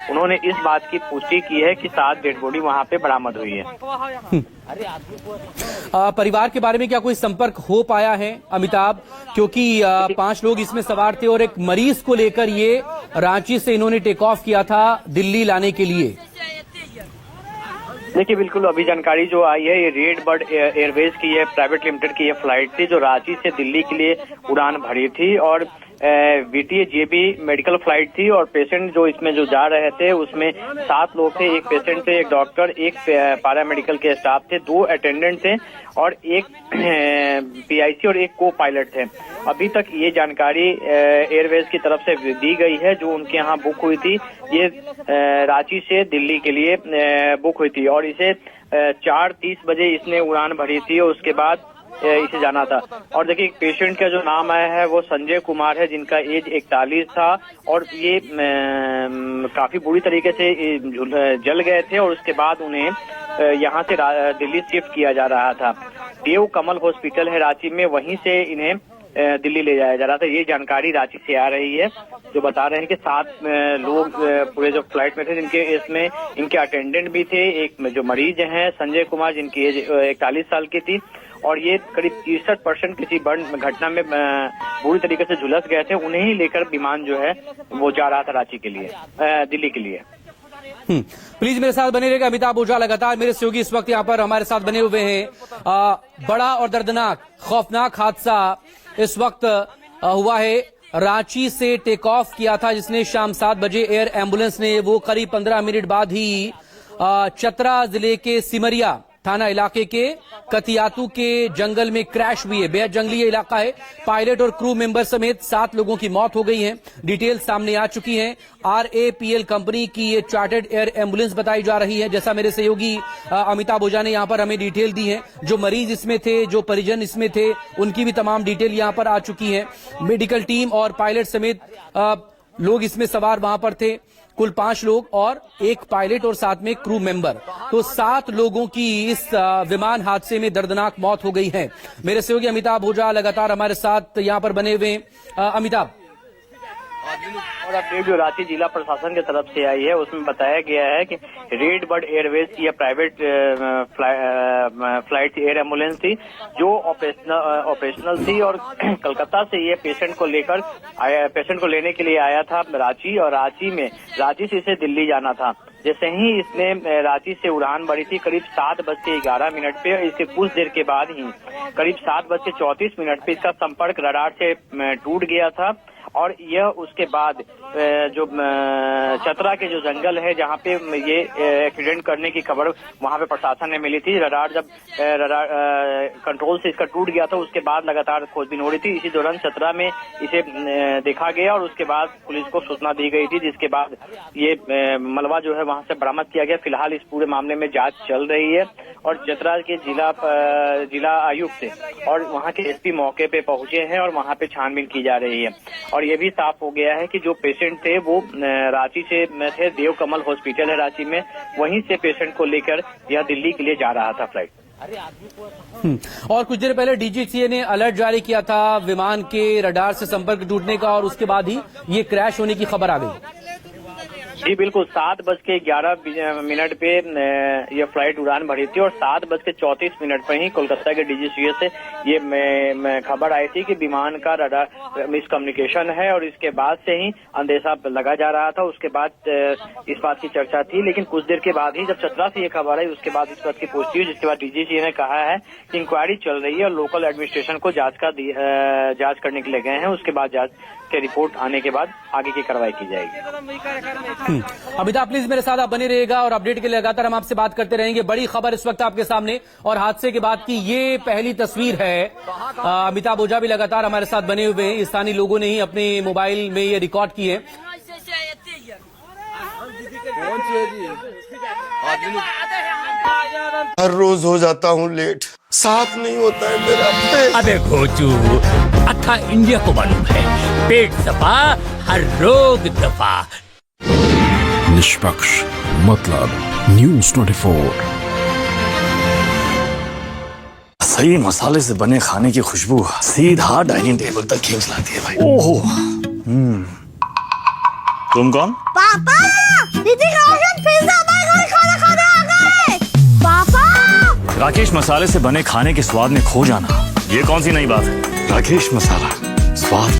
उन्होंने इस बात की पुष्टि की है कि 7 डेड बॉडी वहां पे बरामद हुई है। परिवार के बारे में क्या कोई संपर्क हो पाया है अमिताभ, क्योंकि 5 लोग इसमें सवार थे और एक मरीज को लेकर ये रांची से इन्होंने टेक ऑफ किया था दिल्ली लाने के लिए। देखिए बिल्कुल अभी जानकारी जो आई है ये रेड बर्ड एयरवेज की ये प्राइवेट लिमिटेड की ये फ्लाइट थी जो रांची से दिल्ली के लिए उड़ान भरी थी और VTA JB मेडिकल फ्लाइट थी और पेशेंट जो इसमें जो जा रहे थे उसमें 7 लोग थे, एक पेशेंट थे, एक डॉक्टर, एक पैरामेडिकल के स्टाफ थे, 2 अटेंडेंट थे और एक PIC और एक को पायलट थे। अभी तक ये जानकारी एयरवेज की तरफ से दी गई है जो उनके यहाँ बुक हुई थी, ये रांची से दिल्ली के लिए बुक हुई थी और इसे 4:30 बजे इसने उड़ान भरी थी और उसके बाद इसे जाना था। और देखिए पेशेंट का जो नाम आया है वो संजय कुमार है जिनका एज 41 था और ये काफी बुरी तरीके से जल गए थे और उसके बाद उन्हें यहाँ से दिल्ली शिफ्ट किया जा रहा था। देव कमल हॉस्पिटल है रांची में, वहीं से इन्हें दिल्ली ले जाया जा रहा था। ये जानकारी रांची से आ रही है जो बता रहे हैं कि 7 लोग पूरे जो फ्लाइट में थे जिनके इसमें इनके अटेंडेंट भी थे, एक जो मरीज हैं संजय कुमार जिनकी एज 41 साल की थी और ये करीब 63% किसी बर्न घटना में बुरी तरीके से झुलस गए थे, उन्हें ही लेकर विमान जो है वो जा रहा था रांची के लिए, दिल्ली के लिए। प्लीज मेरे साथ बने रहेगा अमिताभ ओझा, लगातार मेरे सहयोगी इस वक्त यहाँ पर हमारे साथ बने हुए हैं। बड़ा और दर्दनाक खौफनाक हादसा इस वक्त हुआ है। रांची से टेक ऑफ किया था जिसने शाम 7 बजे एयर एम्बुलेंस ने, वो करीब 15 मिनट बाद ही चतरा जिले के सिमरिया थाना इलाके के कतियातू के जंगल में क्रैश हुई है। बेहद जंगली इलाका है। पायलट और क्रू मेंबर समेत 7 लोगों की मौत हो गई है। डिटेल सामने आ चुकी हैं। RAPL कंपनी की ये चार्टर्ड एयर एम्बुलेंस बताई जा रही है, जैसा मेरे सहयोगी अमिताभ ओझा ने यहां पर हमें डिटेल दी है। जो मरीज इसमें थे, जो परिजन इसमें थे, उनकी भी तमाम डिटेल यहां पर आ चुकी है। मेडिकल टीम और पायलट समेत लोग इसमें सवार वहां पर थे, कुल 5 लोग और एक पायलट और साथ में क्रू मेंबर, तो 7 लोगों की इस विमान हादसे में दर्दनाक मौत हो गई है। मेरे सहयोगी अमिताभ ओझा लगातार हमारे साथ यहां पर बने हुए हैं। अमिताभ, और अपडेट जो रांची जिला प्रशासन की तरफ से आई है उसमें बताया गया है कि रेड बर्ड एयरवेज की यह प्राइवेट फ्लाइट एयर एम्बुलेंस थी जो ऑपरेशनल थी और कलकत्ता से ये पेशेंट को लेने के लिए आया था रांची और रांची से इसे दिल्ली जाना था। जैसे ही इसने रांची से उड़ान भरी थी करीब 7:11 पे, इसके कुछ देर के बाद ही करीब 7:34 पे इसका संपर्क रडार से टूट गया था और यह उसके बाद जो चतरा के जो जंगल है जहां पे ये एक्सीडेंट करने की खबर वहां पे प्रशासन ने मिली थी। रडार कंट्रोल से इसका टूट गया था, उसके बाद लगातार खोजबीन हो रही थी। इसी दौरान चतरा में इसे देखा गया और उसके बाद पुलिस को सूचना दी गई थी, जिसके बाद ये मलबा जो है वहां से बरामद किया गया। फिलहाल इस पूरे मामले में जांच चल रही है और चतरा के जिला आयुक्त और वहां के SP मौके पे पहुंचे हैं और वहां पे छानबीन की जा रही है। और ये भी साफ हो गया है कि जो पेशेंट थे वो रांची से थे, देव कमल हॉस्पिटल है रांची में, वहीं से पेशेंट को लेकर यह दिल्ली के लिए जा रहा था फ्लाइट। और कुछ देर पहले DGCA ने अलर्ट जारी किया था विमान के रडार से संपर्क टूटने का और उसके बाद ही ये क्रैश होने की खबर आ गई। जी बिल्कुल, 7:11 पे यह फ्लाइट उड़ान भरी थी और 7:34 पर ही कोलकाता के DGCA से ये खबर आई थी कि विमान का रडार मिसकम्युनिकेशन है और इसके बाद से ही अंदेशा लगा जा रहा था। उसके बाद इस बात की चर्चा थी, लेकिन कुछ देर के बाद ही जब चतरा से ये खबर आई उसके बाद इस बात की पुष्टि हुई, जिसके बाद DGCA ने कहा है कि इंक्वायरी चल रही है और लोकल एडमिनिस्ट्रेशन को जांच करने के लिए गए हैं। उसके बाद जांच के रिपोर्ट आने के बाद आगे की कार्रवाई की जाएगी। अमिताभ प्लीज मेरे साथ आप बने रहिएगा और अपडेट के लिए लगातार हम आपसे बात करते रहेंगे। बड़ी खबर इस वक्त आपके सामने और हादसे के बाद की ये पहली तस्वीर है। अमिताभ ओझा भी लगातार हमारे साथ बने हुए हैं। स्थानीय लोगों ने ही अपने मोबाइल में ये रिकॉर्ड की है। हर रोज हो जाता हूँ लेट, साथ नहीं होता है मेरा। अबे घोचू, अथा इंडिया को मालूम है, पेट सफा हर रोग दफा। निष्पक्ष मतलब न्यूज़ 24। सही मसाले से बने खाने की खुशबू सीधा डाइनिंग टेबल तक खींच लाती है भाई। ओहो। तुम कौन? पापा, दीदी राकेश मसाले से बने खाने के स्वाद में खो जाना, ये कौन सी नई बात है? राकेश मसाला, स्वाद